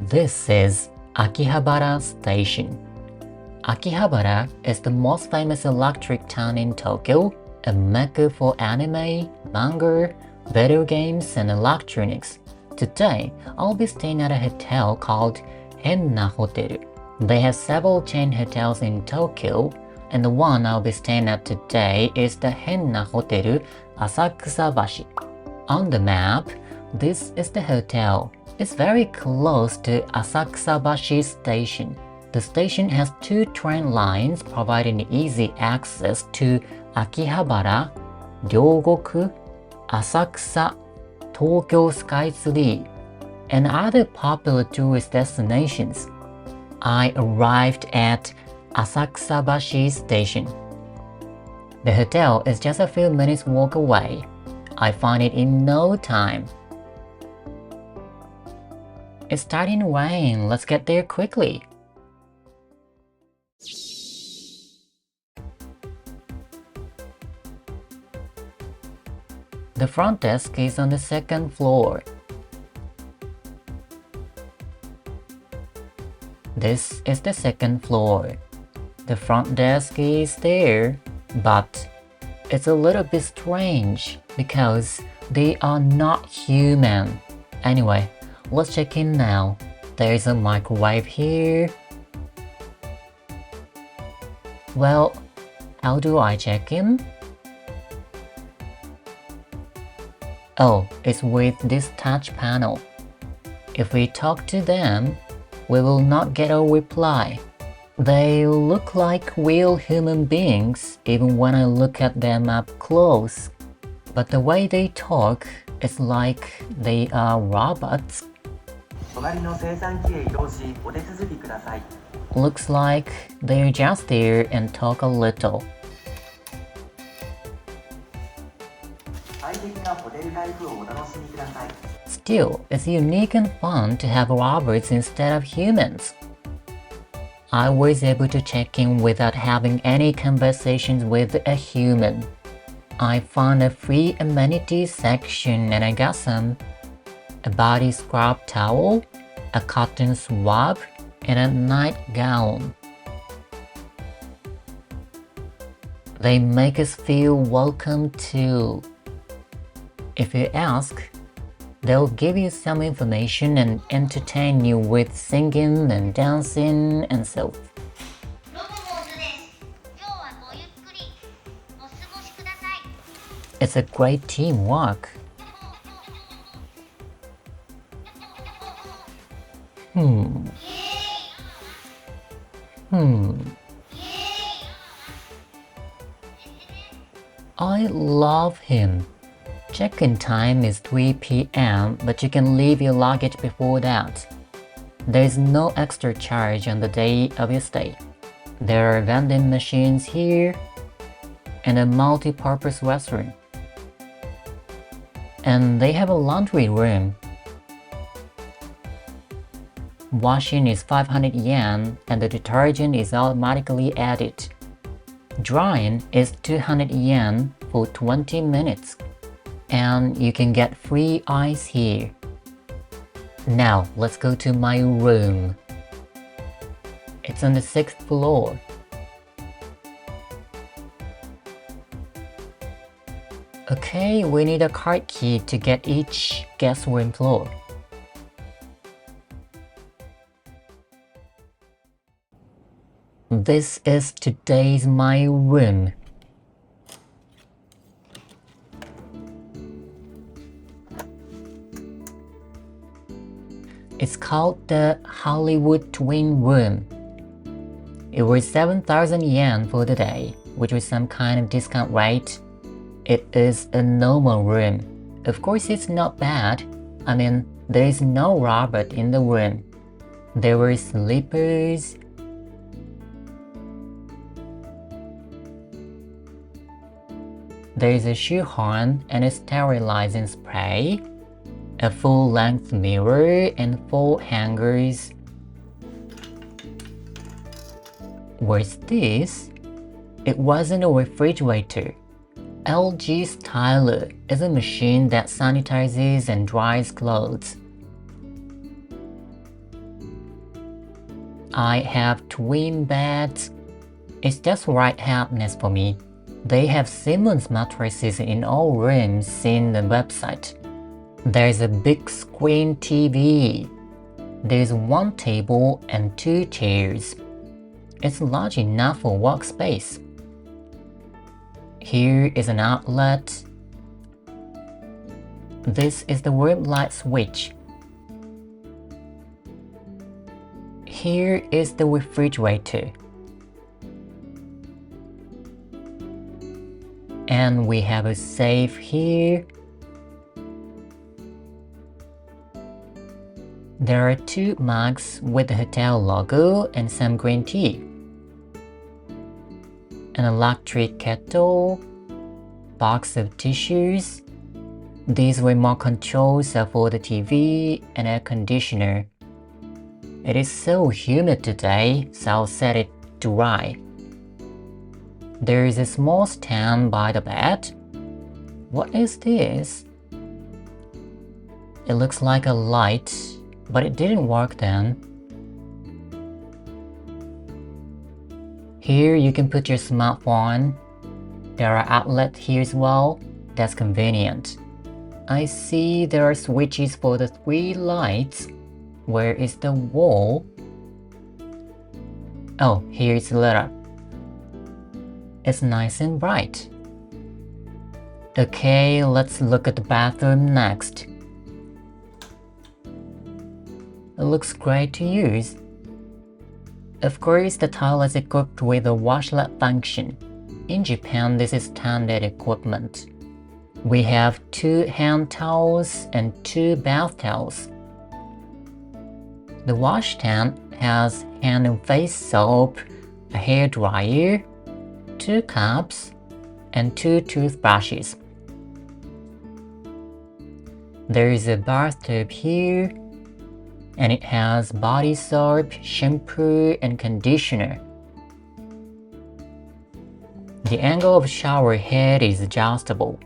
This is Akihabara Station. Akihabara is the most famous electric town in Tokyo, a mecca for anime, manga, video games, and electronics. Today, I'll be staying at a hotel called Henn Hotel. They have several chain hotels in Tokyo, and the one I'll be staying at today is the Henn Hotel Asakusabashi. On the map, this is the hotel. It's very close to Asakusabashi station. The station has two train lines providing easy access to Akihabara, Ryogoku, Asakusa, Tokyo Skytree, and other popular tourist destinations. I arrived at Asakusabashi station. The hotel is just a few minutes walk away. I found it in no time. It's starting to rain. Let's get there quickly. The front desk is on the second floor. This is the second floor. The front desk is there, but it's a little bit strange because they are not human. Anyway, let's check in now. There's a microwave here. Well, how do I check in? Oh, it's with this touch panel. If we talk to them, we will not get a reply. They look like real human beings even when I look at them up close. But the way they talk is like they are robots. Looks like they're just there and talk a little. Still, it's unique and fun to have robots instead of humans. I was able to check in without having any conversations with a human. I found a free amenities section and I got some: a body scrub towel, a cotton swab, and a nightgown. They make us feel welcome too. If you ask, they'll give you some information and entertain you with singing and dancing and so. It's a great teamwork. I love him. Check-in time is 3 p.m., but you can leave your luggage before that. There is no extra charge on the day of your stay. There are vending machines here and a multi-purpose restroom. And they have a laundry room. Washing is 500 yen and the detergent is automatically added. Drying is 200 yen for 20 minutes. And you can get free ice here. Now, let's go to my room. It's on the 6th floor. Okay, we need a card key to get each guest room floor. This is today's my room. It's called the Hollywood Twin Room. It was 7,000 yen for the day, which was some kind of discount rate. It is a normal room. Of course, it's not bad. I mean, there is no robot in the room. There were sleepers. There is a shoehorn and a sterilizing spray, a full-length mirror, and 4 hangers. What's this? It wasn't a refrigerator. LG Styler is a machine that sanitizes and dries clothes. I have twin beds. It's just right happiness for me. They have Simmons mattresses in all rooms seen the website. There's a big screen TV. There's one table and 2 chairs. It's large enough for workspace. Here is an outlet. This is the room light switch. Here is the refrigerator. And we have a safe here. There are 2 mugs with the hotel logo and some green tea. An electric kettle, box of tissues. These remote controls are for the TV and air conditioner. It is so humid today, so I'll set it dry. There is a small stand by the bed. What is this? It looks like a light, but it didn't work then. Here you can put your smartphone. There are outlets here as well. That's convenient. I see there are switches for the 3 lights. Where is the wall? Oh, here it's lit up. It's nice and bright. Okay, let's look at the bathroom next. It looks great to use. Of course, the tile is equipped with a washlet function. In Japan, this is standard equipment. We have 2 hand towels and 2 bath towels. The washstand has hand and face soap, a hair dryer, 2 cups, and 2 toothbrushes. There is a bathtub here, and it has body soap, shampoo, and conditioner. The angle of shower head is adjustable.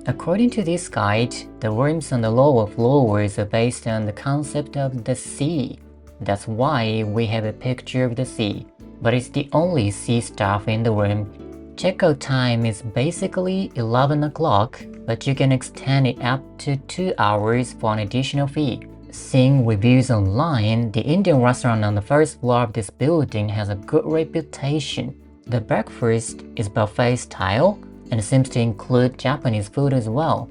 According to this guide, the rooms on the lower floors are based on the concept of the sea. That's why we have a picture of the sea, but it's the only sea stuff in the room. Checkout time is basically 11 o'clock, but you can extend it up to 2 hours for an additional fee. Seeing reviews online, the Indian restaurant on the first floor of this building has a good reputation. The breakfast is buffet style and seems to include Japanese food as well.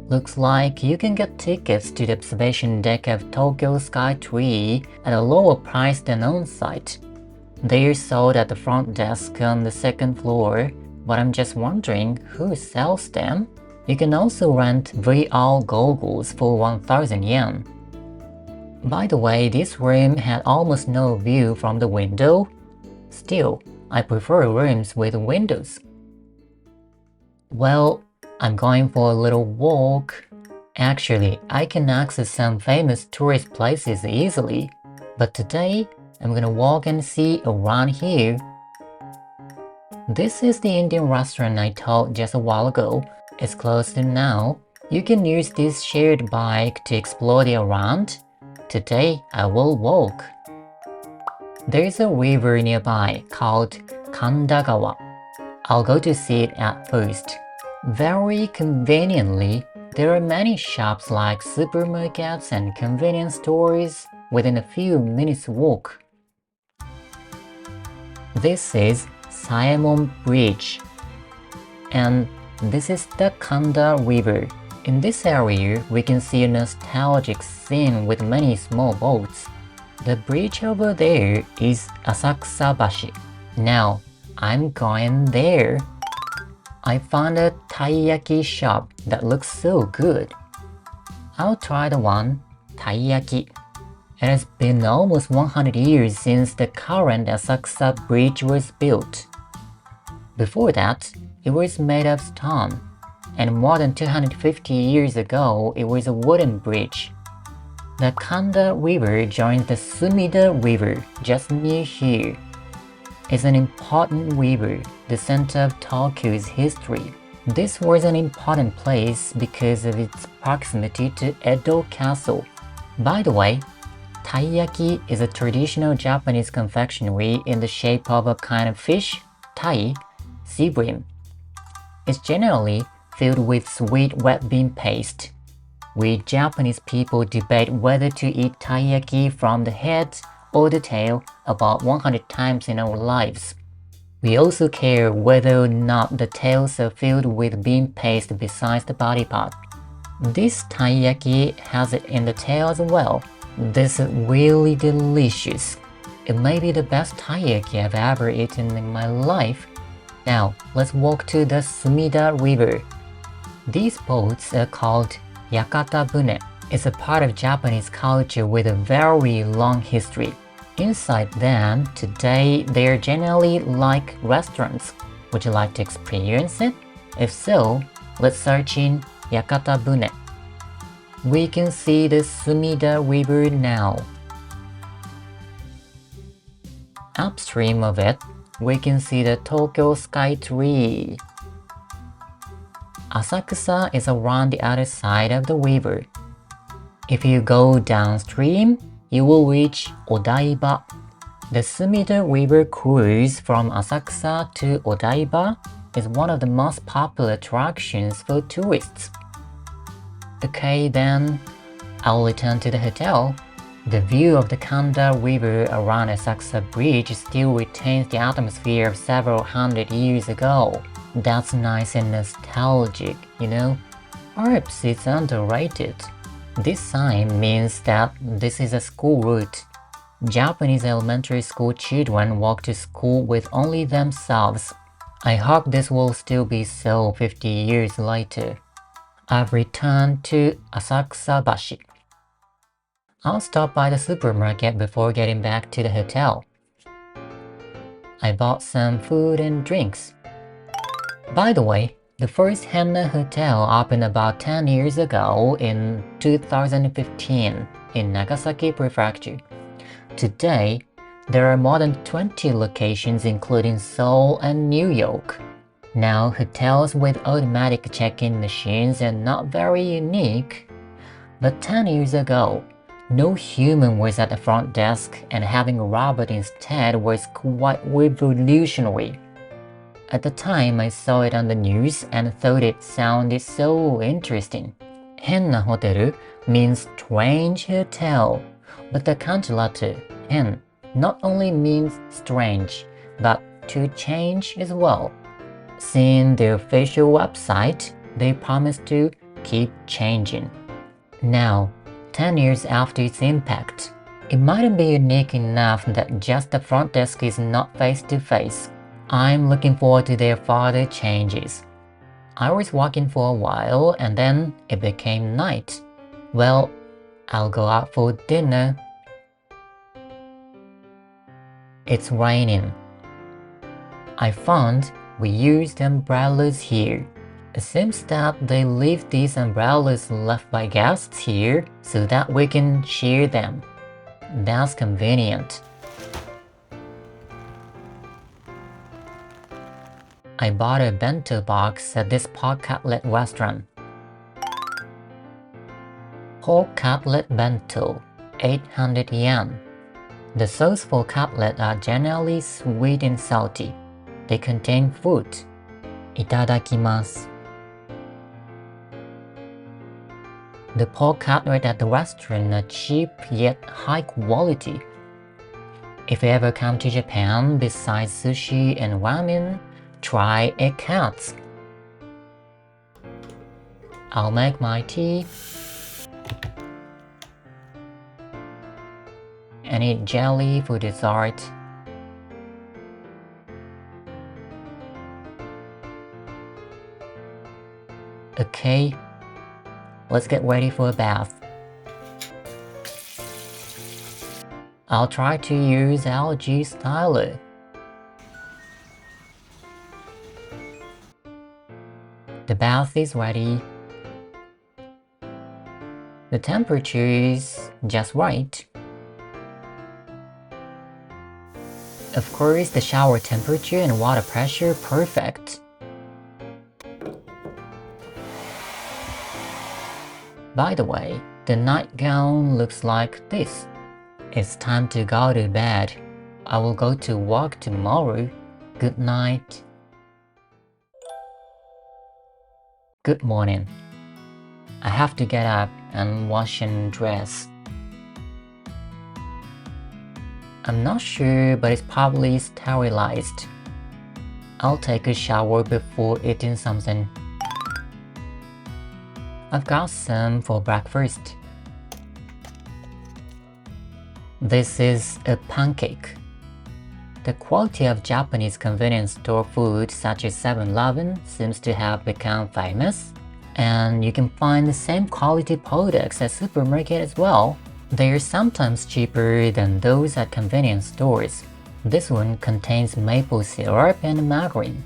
Looks like you can get tickets to the observation deck of Tokyo Sky Tree at a lower price than on-site. They are sold at the front desk on the 2nd floor, but I'm just wondering who sells them. You can also rent VR goggles for 1,000 yen. By the way, this room had almost no view from the window. Still, I prefer rooms with windows. Well, I'm going for a little walk. Actually, I can access some famous tourist places easily, but today I'm gonna walk and see around here. This is the Indian restaurant I told just a while ago. It's closed now. You can use this shared bike to explore the around. Today I will walk. There is a river nearby called Kandagawa. I'll go to see it at first. Very conveniently, there are many shops like supermarkets and convenience stores within a few minutes walk. This is Saemon Bridge, and this is the Kanda River. In this area, we can see a nostalgic scene with many small boats. The bridge over there is Asakusabashi. Now, I'm going there. I found a taiyaki shop that looks so good. I'll try the one, taiyaki. It has been almost 100 years since the current Asakusa Bridge was built. Before that, it was made of stone, and more than 250 years ago, it was a wooden bridge. The Kanda River joins the Sumida River just near here. It's an important river, the center of Tokyo's history. This was an important place because of its proximity to Edo Castle. By the way, Taiyaki is a traditional Japanese confectionery in the shape of a kind of fish, tai, sea bream. It's generally filled with sweet wet bean paste. We Japanese people debate whether to eat taiyaki from the head or the tail about 100 times in our lives. We also care whether or not the tails are filled with bean paste besides the body part. This taiyaki has it in the tail as well. This is really delicious. It may be the best taiyaki I've ever eaten in my life. Now, let's walk to the Sumida River. These boats are called Yakatabune. It's a part of Japanese culture with a very long history. Inside them, today they're generally like restaurants. Would you like to experience it? If so, let's search in Yakatabune. We can see the Sumida River now. Upstream of it, we can see the Tokyo Sky Tree. Asakusa is around the other side of the river. If you go downstream, you will reach Odaiba. The Sumida River cruise from Asakusa to Odaiba is one of the most popular attractions for tourists. Okay, then I'll return to the hotel. The view of the Kanda River around Asakusa Bridge still retains the atmosphere of several hundred years ago. That's nice and nostalgic, you know? Perhaps it's underrated. This sign means that this is a school route. Japanese elementary school children walk to school with only themselves. I hope this will still be so 50 years later. I've returned to Asakusabashi. I'll stop by the supermarket before getting back to the hotel. I bought some food and drinks. By the way, the first henna hotel opened about 10 years ago in 2015 in Nagasaki Prefecture. Today, there are more than 20 locations including Seoul and New York. Now, hotels with automatic check-in machines are not very unique. But 10 years ago, no human was at the front desk, and having a robot instead was quite revolutionary. At the time, I saw it on the news and thought it sounded so interesting. Henna hoteru means strange hotel, but the kanji letter hen not only means strange, but to change as well. Seeing the official website, they promise to keep changing. Now, 10 years after its impact, it mightn't be unique enough that just the front desk is not face-to-face. I'm looking forward to their further changes. I was walking for a while and then it became night. Well, I'll go out for dinner. It's raining. I found we used umbrellas here. It seems that they leave these umbrellas left by guests here so that we can share them. That's convenient. I bought a bento box at this pork cutlet restaurant. Pork cutlet bento, 800 yen. The sauce for cutlet are generally sweet and salty. They contain fruit. Itadakimasu. The pork cutlet at the restaurant are cheap yet high quality. If you ever come to Japan, besides sushi and ramen, try egg cuts. I'll make my tea and eat jelly for dessert. Okay, let's get ready for a bath. I'll try to use algae styler. The bath is ready. The temperature is just right. Of course, the shower temperature and water pressure perfect. By the way, the nightgown looks like this. It's time to go to bed. I will go to work tomorrow. Good night. Good morning. I have to get up and wash and dress. I'm not sure, but it's probably sterilized. I'll take a shower before eating something. I've got some for breakfast. This is a pancake. The quality of Japanese convenience store food such as 7-Eleven seems to have become famous, and you can find the same quality products at supermarket as well. They are sometimes cheaper than those at convenience stores. This one contains maple syrup and margarine.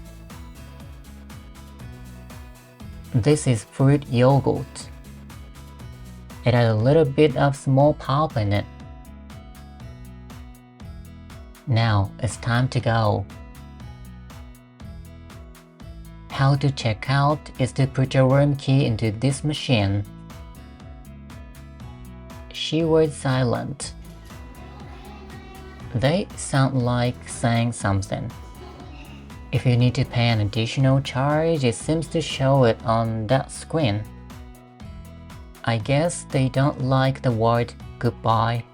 This is fruit yogurt. It has a little bit of small pulp in it. Now it's time to go. How to check out is to put your room key into this machine. She was silent. They sound like saying something. If you need to pay an additional charge, it seems to show it on that screen. I guess they don't like the word goodbye.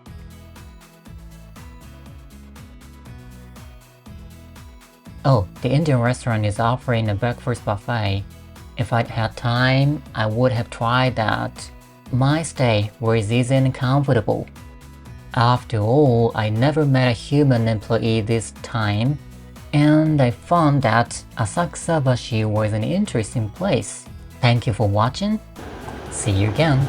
Oh, the Indian restaurant is offering a breakfast buffet. If I'd had time, I would have tried that. My stay was easy and comfortable. After all, I never met a human employee this time, and I found that Asakusabashi was an interesting place. Thank you for watching. See you again.